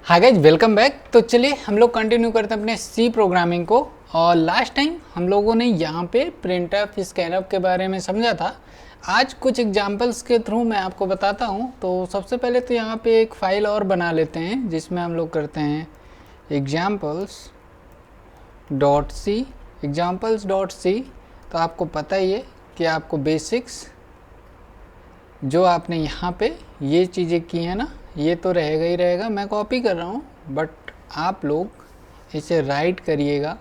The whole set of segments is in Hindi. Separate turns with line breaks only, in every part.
Hi guys, welcome back. तो चलिए हम लोग कंटिन्यू करते हैं अपने सी प्रोग्रामिंग को। और लास्ट टाइम हम लोगों ने यहाँ पे प्रिंटफ स्कैनफ के बारे में समझा था। आज कुछ एग्जांपल्स के थ्रू मैं आपको बताता हूँ। तो सबसे पहले तो यहाँ पे एक फ़ाइल और बना लेते हैं जिसमें हम लोग करते हैं examples.c। तो आपको पता ही है कि आपको बेसिक्स जो आपने यहाँ पे ये चीज़ें की हैं ना, ये तो रहेगा ही रहेगा। मैं कॉपी कर रहा हूँ बट आप लोग इसे राइट करिएगा।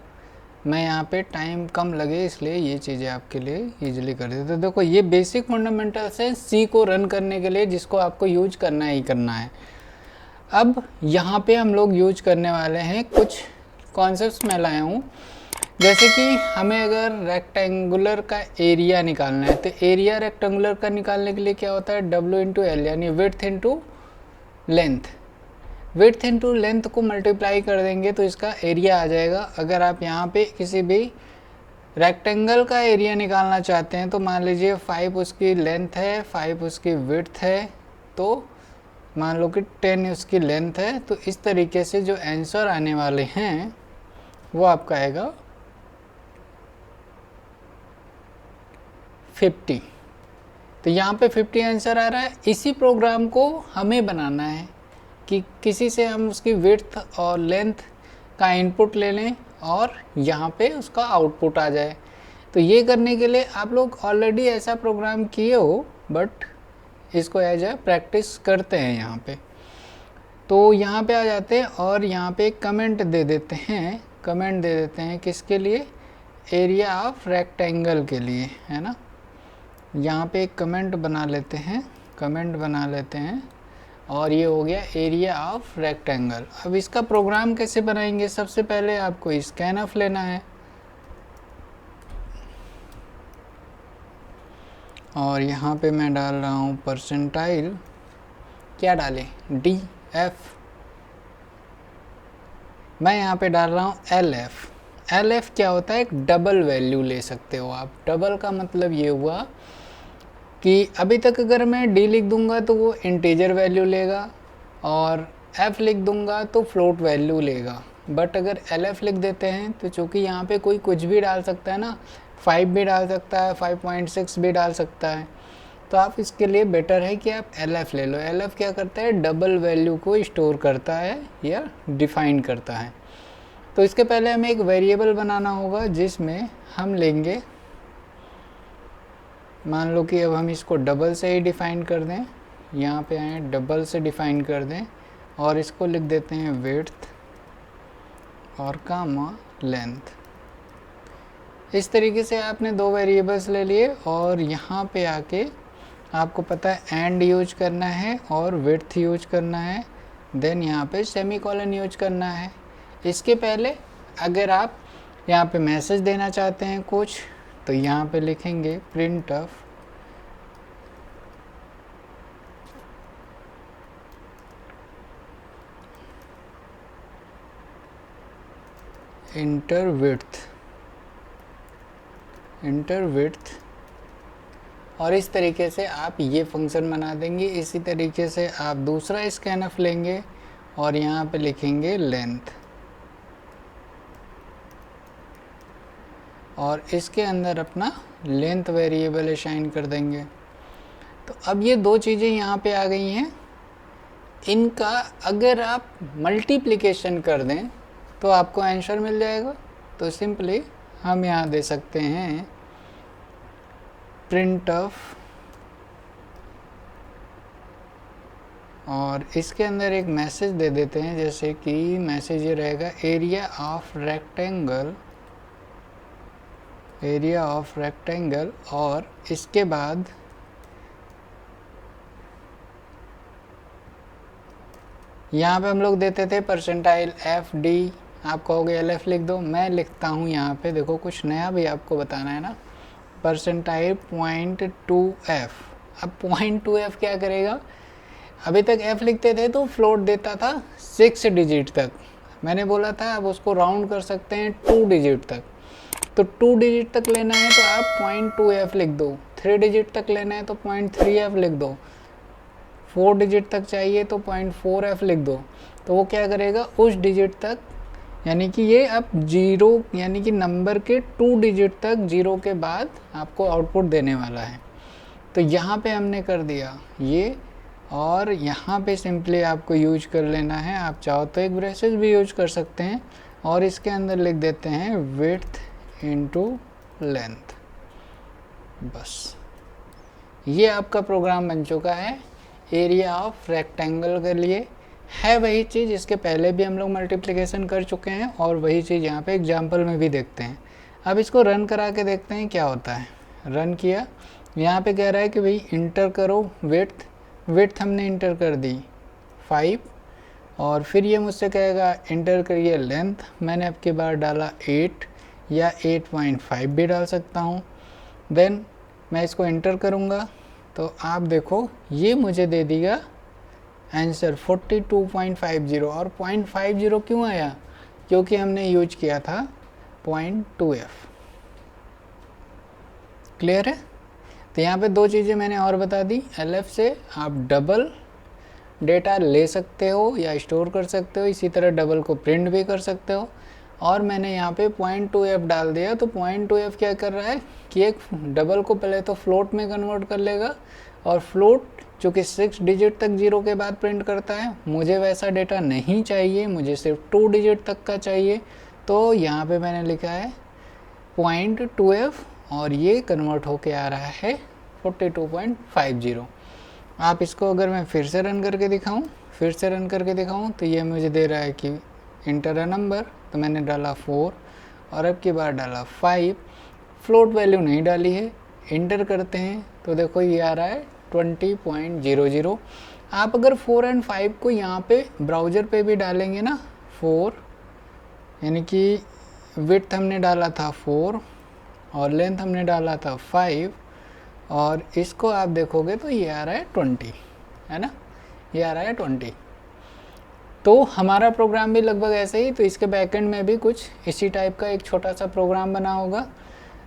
मैं यहाँ पे टाइम कम लगे इसलिए ये चीज़ें आपके लिए इजीली कर देते। तो देखो, ये बेसिक फंडामेंटल्स है सी को रन करने के लिए, जिसको आपको यूज करना ही करना है। अब यहाँ पे हम लोग यूज करने वाले हैं कुछ कॉन्सेप्ट्स मैं लाया हूँ। जैसे कि हमें अगर रेक्टेंगुलर का एरिया निकालना है तो एरिया रेक्टेंगुलर का निकालने के लिए क्या होता है, W इंटू एल, यानी width into length. Width into length को मल्टीप्लाई कर देंगे तो इसका एरिया आ जाएगा। अगर आप यहाँ पे किसी भी रेक्टेंगल का एरिया निकालना चाहते हैं तो मान लीजिए 5 उसकी लेंथ है, 5 उसकी विड्थ है, तो मान लो कि 10 उसकी लेंथ है। तो इस तरीके से जो आंसर आने वाले हैं वो आपका आएगा 50। तो यहाँ पे 50 आंसर आ रहा है। इसी प्रोग्राम को हमें बनाना है कि किसी से हम उसकी विड्थ और लेंथ का इनपुट ले लें और यहाँ पे उसका आउटपुट आ जाए। तो ये करने के लिए आप लोग ऑलरेडी ऐसा प्रोग्राम किए हो, बट इसको एज ए प्रैक्टिस करते हैं यहाँ पे। तो यहाँ पे आ जाते हैं और यहाँ पे कमेंट दे देते हैं। कमेंट दे देते हैं किसके लिए, एरिया ऑफ रेक्टेंगल के लिए, है ना। यहाँ पे एक कमेंट बना लेते हैं, और ये हो गया एरिया ऑफ रेक्टेंगल। अब इसका प्रोग्राम कैसे बनाएंगे, सबसे पहले आपको स्कैनफ लेना है और यहाँ पे मैं डाल रहा हूँ परसेंटाइल, क्या डालें, DF। मैं यहाँ पे डाल रहा हूँ LF। LF क्या होता है, एक डबल वैल्यू ले सकते हो आप। डबल का मतलब ये हुआ कि अभी तक अगर मैं D लिख दूंगा तो वो इंटीजर वैल्यू लेगा और F लिख दूंगा तो फ्लोट वैल्यू लेगा। बट अगर LF लिख देते हैं तो चूँकि यहाँ पे कोई कुछ भी डाल सकता है ना, 5 भी डाल सकता है, 5.6 भी डाल सकता है, तो आप इसके लिए बेटर है कि आप LF ले लो। LF क्या करता है, डबल वैल्यू को स्टोर करता है या डिफाइन करता है। तो इसके पहले हमें एक वेरिएबल बनाना होगा जिसमें हम लेंगे, मान लो कि अब हम इसको डबल से ही डिफ़ाइन कर दें। यहाँ पे आए डबल से डिफ़ाइन कर दें और इसको लिख देते हैं विड्थ और कामा लेंथ। इस तरीके से आपने दो वेरिएबल्स ले लिए और यहाँ पे आके आपको पता है एंड यूज करना है और विड्थ यूज करना है, देन यहाँ पे सेमीकोलन यूज करना है। इसके पहले अगर आप यहाँ पे मैसेज देना चाहते हैं कुछ, तो यहाँ पे लिखेंगे printf इंटर विड्थ, और इस तरीके से आप ये फंक्शन बना देंगे। इसी तरीके से आप दूसरा स्कैनफ लेंगे और यहाँ पे लिखेंगे लेंथ, और इसके अंदर अपना लेंथ वेरिएबल असाइन कर देंगे। तो अब ये दो चीज़ें यहाँ पे आ गई हैं। इनका अगर आप मल्टीप्लिकेशन कर दें तो आपको आंसर मिल जाएगा। तो सिंपली हम यहाँ दे सकते हैं printf, और इसके अंदर एक मैसेज दे देते हैं, जैसे कि मैसेज ये रहेगा एरिया ऑफ रेक्टेंगल, और इसके बाद यहाँ पे हम लोग देते थे परसेंटाइल FD। आप कहोगे LF लिख दो, मैं लिखता हूँ यहाँ पे, देखो कुछ नया भी आपको बताना है ना, परसेंटाइल 0.2F। अब 0.2F क्या करेगा, अभी तक F लिखते थे तो फ्लोट देता था 6 डिजिट तक। मैंने बोला था अब उसको राउंड कर सकते हैं 2 डिजिट तक। तो 2 डिजिट तक लेना है तो आप 0.2F लिख दो, 3 डिजिट तक लेना है तो 0.3F लिख दो, 4 डिजिट तक चाहिए तो 0.4f लिख दो, तो वो क्या करेगा उस डिजिट तक, यानी कि ये अब 0 यानी कि नंबर के 2 डिजिट तक 0 के बाद आपको आउटपुट देने वाला है। तो यहाँ पे हमने कर दिया ये, और यहाँ पे सिंपली आपको यूज कर लेना है, आप चाहो तो एक ब्रेसेस भी यूज कर सकते हैं, और इसके अंदर लिख देते हैं विड्थ इनटू लेंथ। बस ये आपका प्रोग्राम बन चुका है एरिया ऑफ रेक्टेंगल के लिए। है वही चीज़, इसके पहले भी हम लोग मल्टीप्लिकेशन कर चुके हैं, और वही चीज़ यहाँ पे एग्जाम्पल में भी देखते हैं। अब इसको रन करा के देखते हैं क्या होता है। रन किया, यहाँ पे कह रहा है कि भाई इंटर करो विड्थ हमने इंटर कर दी 5, और फिर ये मुझसे कहेगा इंटर करिए लेंथ, मैंने अब की बार डाला 8 या 8.5 भी डाल सकता हूँ। देन मैं इसको इंटर करूँगा तो आप देखो ये मुझे दे देगा आंसर 42.50। और 0.50 क्यों आया, क्योंकि हमने यूज किया था 0.2f। क्लियर है। तो यहाँ पे दो चीज़ें मैंने और बता दी। LF से आप डबल डेटा ले सकते हो या स्टोर कर सकते हो, इसी तरह डबल को प्रिंट भी कर सकते हो। और मैंने यहाँ पे 0.2f डाल दिया, तो 0.2f क्या कर रहा है कि एक डबल को पहले तो फ्लोट में कन्वर्ट कर लेगा, और फ्लोट चूँकि 6 डिजिट तक 0 के बाद प्रिंट करता है, मुझे वैसा डेटा नहीं चाहिए, मुझे सिर्फ 2 डिजिट तक का चाहिए। तो यहाँ पे मैंने लिखा है 0.2f, और ये कन्वर्ट होके आ रहा है 42.50। आप इसको अगर मैं फिर से रन करके दिखाऊं तो ये मुझे दे रहा है कि इंटर अ नंबर, तो मैंने डाला 4 और अब की बार डाला 5, फ्लोट वैल्यू नहीं डाली है। इंटर करते हैं तो देखो ये आ रहा है 20.00। आप अगर 4 और 5 को यहाँ पे ब्राउज़र पे भी डालेंगे ना, 4 यानी कि विड्थ हमने डाला था 4 और लेंथ हमने डाला था 5, और इसको आप देखोगे तो ये आ रहा है 20, है ना, ये आ रहा है 20। तो हमारा प्रोग्राम भी लगभग ऐसे ही, तो इसके बैकएंड में भी कुछ इसी टाइप का एक छोटा सा प्रोग्राम बना होगा।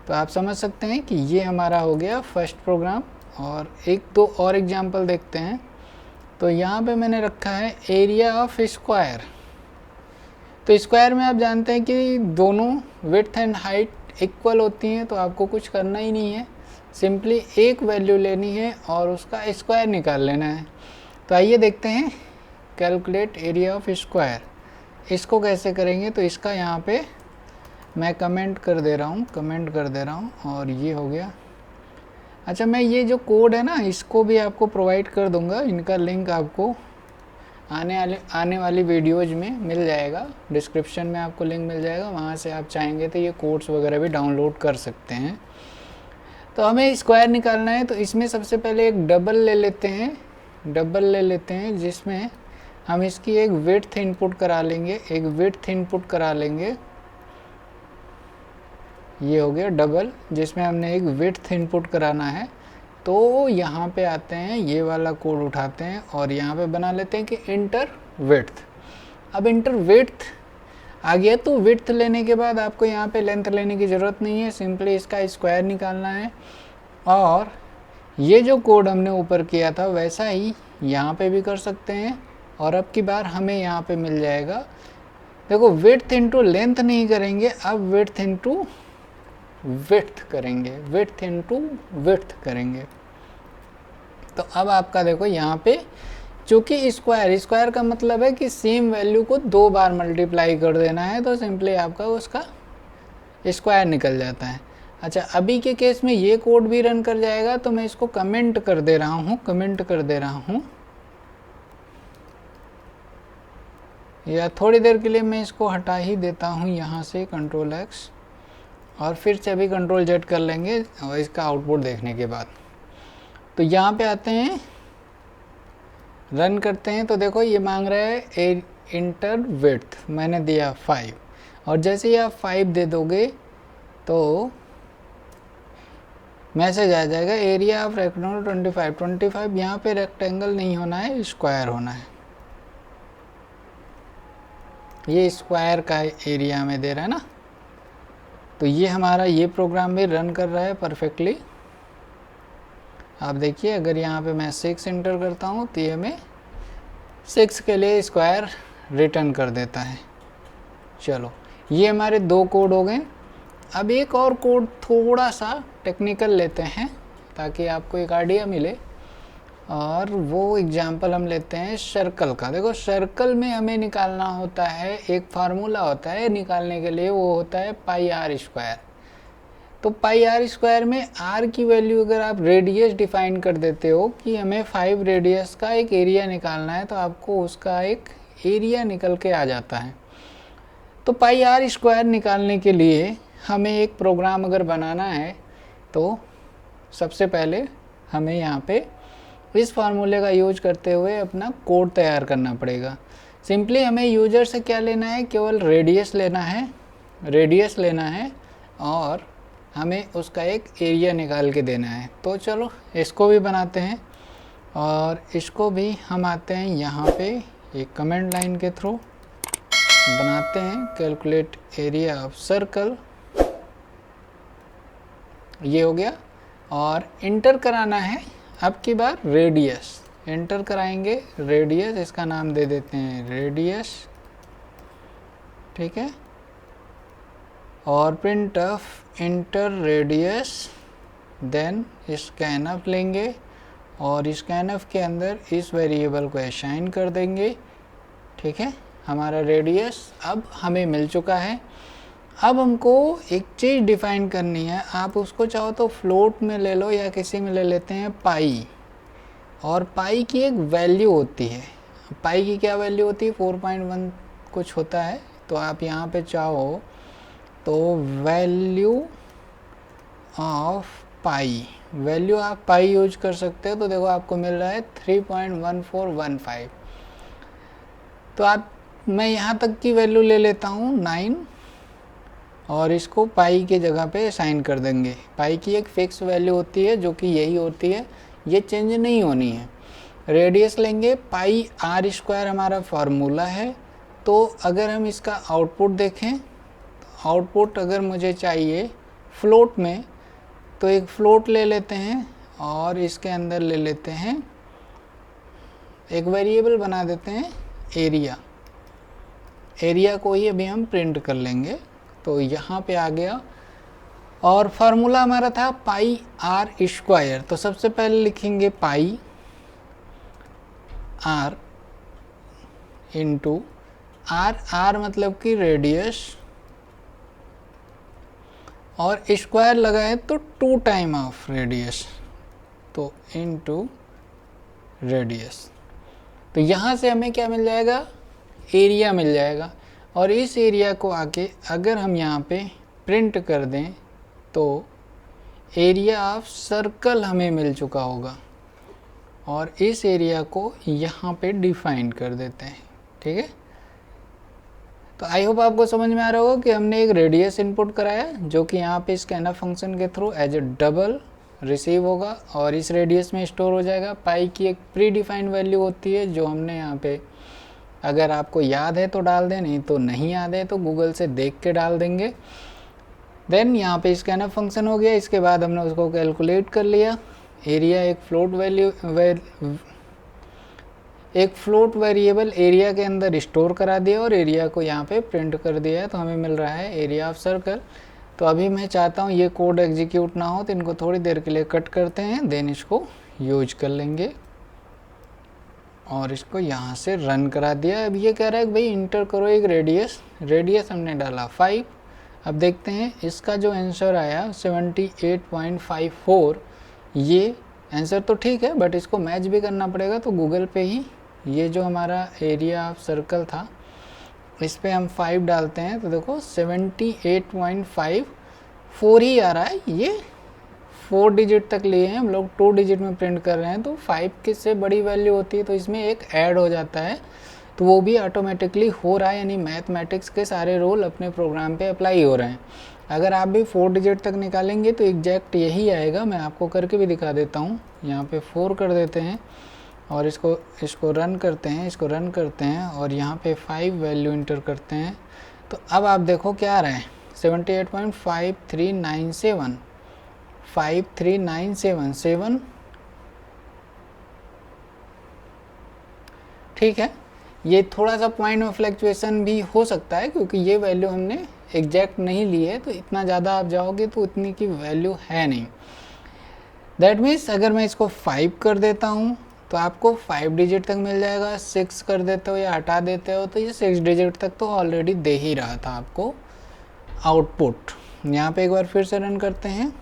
तो आप समझ सकते हैं कि ये हमारा हो गया फर्स्ट प्रोग्राम। और एक दो और एग्जांपल देखते हैं। तो यहाँ पे मैंने रखा है एरिया ऑफ स्क्वायर। तो स्क्वायर में आप जानते हैं कि दोनों विड्थ एंड हाइट इक्वल होती हैं, तो आपको कुछ करना ही नहीं है, सिंपली एक वैल्यू लेनी है और उसका स्क्वायर निकाल लेना है। तो आइए देखते हैं कैलकुलेट एरिया ऑफ स्क्वायर। इसको कैसे करेंगे, तो इसका यहाँ पे मैं कमेंट कर दे रहा हूँ, और ये हो गया। अच्छा, मैं ये जो कोड है ना, इसको भी आपको प्रोवाइड कर दूँगा, इनका लिंक आपको आने वाली वीडियोज़ में मिल जाएगा, डिस्क्रिप्शन में आपको लिंक मिल जाएगा, वहाँ से आप चाहेंगे तो ये कोड्स वगैरह भी डाउनलोड कर सकते हैं। तो हमें स्क्वायर निकालना है, तो इसमें सबसे पहले एक डबल ले लेते हैं, जिसमें हम इसकी एक विड्थ इनपुट करा लेंगे, ये हो गया डबल, जिसमें हमने एक विड्थ इनपुट कराना है। तो यहाँ पे आते हैं, ये वाला कोड उठाते हैं और यहाँ पे बना लेते हैं कि इंटर विड्थ। अब इंटर विड्थ आ गया, तो विड्थ लेने के बाद आपको यहाँ पे लेंथ लेने की ज़रूरत नहीं है, सिंपली इसका स्क्वायर निकालना है। और ये जो कोड हमने ऊपर किया था वैसा ही यहाँ पे भी कर सकते हैं। और अब की बार हमें यहाँ पे मिल जाएगा, देखो विड्थ इंटू लेंथ नहीं करेंगे, अब विड्थ इंटू विड्थ करेंगे। तो अब आपका देखो यहाँ पे, चूँकि स्क्वायर का मतलब है कि सेम वैल्यू को 2 बार मल्टीप्लाई कर देना है, तो सिंपली आपका उसका स्क्वायर निकल जाता है। अच्छा, अभी के केस में ये कोड भी रन कर जाएगा, तो मैं इसको कमेंट कर दे रहा हूँ, या थोड़ी देर के लिए मैं इसको हटा ही देता हूँ यहाँ से, Ctrl+X, और फिर से अभी Ctrl+Z कर लेंगे और इसका आउटपुट देखने के बाद। तो यहाँ पे आते हैं, रन करते हैं, तो देखो ये मांग रहा है इंटर विड्थ, मैंने दिया 5, और जैसे ही आप 5 दे दोगे तो मैसेज आ जाएगा एरिया ऑफ रेक्टेंगल 25। यहाँ पे रेक्टेंगल नहीं होना है, स्क्वायर होना है। ये स्क्वायर का एरिया में दे रहा है ना। तो ये हमारा ये प्रोग्राम भी रन कर रहा है परफेक्टली। आप देखिए अगर यहाँ पे मैं 6 इंटर करता हूँ तो ये हमें 6 के लिए स्क्वायर रिटर्न कर देता है। चलो ये हमारे 2 कोड हो गए। अब एक और कोड थोड़ा सा टेक्निकल लेते हैं ताकि आपको एक आइडिया मिले, और वो एग्जाम्पल हम लेते हैं सर्कल का। देखो सर्कल में हमें निकालना होता है, एक फार्मूला होता है निकालने के लिए, वो होता है पाई आर स्क्वायर। तो पाई आर स्क्वायर में आर की वैल्यू अगर आप रेडियस डिफाइन कर देते हो कि हमें 5 रेडियस का एक एरिया निकालना है, तो आपको उसका एक एरिया निकल के आ जाता है। तो पाई आर स्क्वायर निकालने के लिए हमें एक प्रोग्राम अगर बनाना है तो सबसे पहले हमें यहाँ पे इस फार्मूले का यूज करते हुए अपना कोड तैयार करना पड़ेगा। सिंपली हमें यूजर से क्या लेना है, केवल रेडियस लेना है और हमें उसका एक एरिया निकाल के देना है। तो चलो इसको भी बनाते हैं, और इसको भी हम आते हैं यहाँ पे एक कमेंट लाइन के थ्रू बनाते हैं कैलकुलेट एरिया ऑफ सर्कल। ये हो गया, और इंटर कराना है अब की बार रेडियस। इंटर कराएंगे रेडियस, इसका नाम दे देते हैं रेडियस, ठीक है। और print of enter radius, then scanf लेंगे और स्कैनफ के अंदर इस वेरिएबल को असाइन कर देंगे, ठीक है। हमारा रेडियस अब हमें मिल चुका है। अब हमको एक चीज़ डिफाइन करनी है, आप उसको चाहो तो फ्लोट में ले लो या किसी में ले लेते हैं पाई, और पाई की एक वैल्यू होती है। पाई की क्या वैल्यू होती है, 4.1 कुछ होता है। तो आप यहाँ पे चाहो तो वैल्यू ऑफ पाई, वैल्यू आप पाई यूज कर सकते हो। तो देखो आपको मिल रहा है 3.1415। तो मैं यहाँ तक की वैल्यू ले लेता हूँ 9, और इसको पाई के जगह पे असाइन कर देंगे। पाई की एक फिक्स वैल्यू होती है जो कि यही होती है, ये चेंज नहीं होनी है। रेडियस लेंगे, पाई आर स्क्वायर हमारा फार्मूला है। तो अगर हम इसका आउटपुट देखें, तो आउटपुट अगर मुझे चाहिए फ्लोट में, तो एक फ्लोट ले लेते हैं और इसके अंदर ले लेते हैं एक वेरिएबल बना देते हैं एरिया। एरिया को ही अभी हम प्रिंट कर लेंगे। तो यहाँ पे आ गया, और फार्मूला हमारा था पाई आर स्क्वायर। तो सबसे पहले लिखेंगे पाई आर इंटू आर मतलब कि रेडियस, और स्क्वायर लगाए तो 2 टाइम ऑफ रेडियस, तो इनटू रेडियस। तो यहाँ से हमें क्या मिल जाएगा, एरिया मिल जाएगा। और इस एरिया को आके अगर हम यहाँ पे प्रिंट कर दें तो एरिया ऑफ सर्कल हमें मिल चुका होगा, और इस एरिया को यहाँ पे डिफाइन कर देते हैं, ठीक है। तो आई होप आपको समझ में आ रहा होगा कि हमने एक रेडियस इनपुट कराया जो कि यहाँ पे स्कैनफ फंक्शन के through as a double receive होगा और इस रेडियस में स्टोर हो जाएगा। पाई की एक प्री डिफाइंड वैल्यू होती है जो हमने यहाँ पे, अगर आपको याद है तो डाल दें, नहीं तो नहीं याद है तो गूगल से देख के डाल देंगे। देन यहाँ पे स्कैनफ फंक्शन हो गया। इसके बाद हमने उसको कैलकुलेट कर लिया। एरिया एक फ्लोट वेरिएबल एरिया के अंदर स्टोर करा दिया और एरिया को यहाँ पे प्रिंट कर दिया है, तो हमें मिल रहा है एरिया ऑफ सर्कल। तो अभी मैं चाहता हूँ ये कोड एग्जीक्यूट ना हो, तो इनको थोड़ी देर के लिए कट करते हैं, देन इसको यूज कर लेंगे और इसको यहाँ से रन करा दिया। अब ये कह रहा है कि भाई इंटर करो एक रेडियस हमने डाला 5। अब देखते हैं इसका जो आंसर आया 78.54। ये आंसर तो ठीक है बट इसको मैच भी करना पड़ेगा। तो गूगल पे ही ये जो हमारा एरिया ऑफ सर्कल था इस पे हम 5 डालते हैं तो देखो 78.54 ही आ रहा है। ये 4 डिजिट तक लिए हैं हम लोग, 2 डिजिट में प्रिंट कर रहे हैं, तो 5 किससे बड़ी वैल्यू होती है तो इसमें एक ऐड हो जाता है, तो वो भी ऑटोमेटिकली हो रहा है, यानी मैथमेटिक्स के सारे रूल अपने प्रोग्राम पे अप्लाई हो रहे हैं। अगर आप भी 4 डिजिट तक निकालेंगे तो एग्जैक्ट यही आएगा। मैं आपको करके भी दिखा देता हूँ। यहाँ पे 4 कर देते हैं और इसको रन करते हैं और यहाँ पे 5 वैल्यू इंटर करते हैं। तो अब आप देखो क्या आ रहा है 78.5397 7 ठीक है, ये थोड़ा सा पॉइंट में फ्लक्चुएशन भी हो सकता है क्योंकि ये वैल्यू हमने एग्जैक्ट नहीं ली है, तो इतना ज़्यादा आप जाओगे तो उतनी की वैल्यू है नहीं। दैट मीन्स अगर मैं इसको 5 कर देता हूँ तो आपको 5 डिजिट तक मिल जाएगा, 6 कर देते हो या हटा देते हो तो ये 6 डिजिट तक तो ऑलरेडी दे ही रहा था आपको आउटपुट। यहाँ पे एक बार फिर से रन करते हैं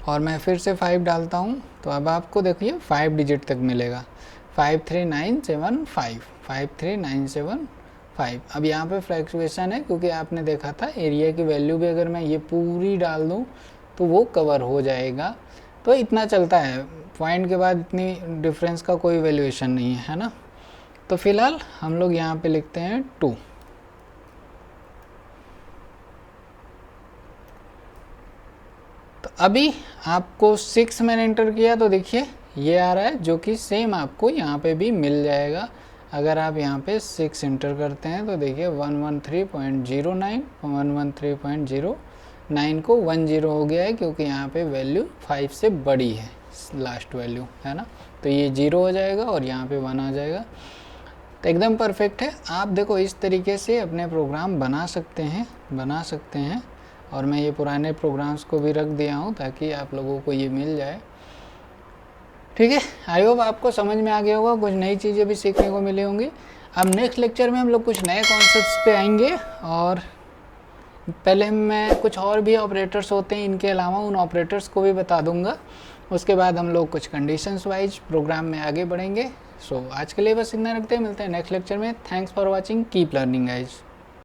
और मैं फिर से 5 डालता हूँ तो अब आपको देखिए 5 डिजिट तक मिलेगा, 53975, 53975। अब यहाँ पे फ्लक्चुएशन है क्योंकि आपने देखा था एरिया की वैल्यू भी अगर मैं ये पूरी डाल दूँ तो वो कवर हो जाएगा। तो इतना चलता है, पॉइंट के बाद इतनी डिफरेंस का कोई वैल्यूएशन नहीं है ना। तो फिलहाल हम लोग यहाँ पे लिखते हैं 2। तो अभी आपको 6 मैंने एंटर किया तो देखिए ये आ रहा है, जो कि सेम आपको यहाँ पे भी मिल जाएगा। अगर आप यहाँ पे 6 एंटर करते हैं तो देखिए 113.09, 113.09 को 10 हो गया है क्योंकि यहाँ पे वैल्यू 5 से बड़ी है लास्ट वैल्यू, है ना। तो ये 0 हो जाएगा और यहाँ पे 1 आ जाएगा। तो एकदम परफेक्ट है। आप देखो इस तरीके से अपने प्रोग्राम बना सकते हैं और मैं ये पुराने प्रोग्राम्स को भी रख दिया हूँ ताकि आप लोगों को ये मिल जाए। ठीक है, आई होप आपको समझ में आ गया होगा, कुछ नई चीज़ें भी सीखने को मिली होंगी। अब नेक्स्ट लेक्चर में हम लोग कुछ नए कॉन्सेप्ट्स पे आएंगे और पहले मैं कुछ और भी ऑपरेटर्स होते हैं इनके अलावा उन ऑपरेटर्स को भी बता दूंगा। उसके बाद हम लोग कुछ कंडीशंस वाइज प्रोग्राम में आगे बढ़ेंगे। सो आज के लिए बस इतना रखते हैं, मिलते हैं नेक्स्ट लेक्चर में। Thanks for watching, keep learning guys.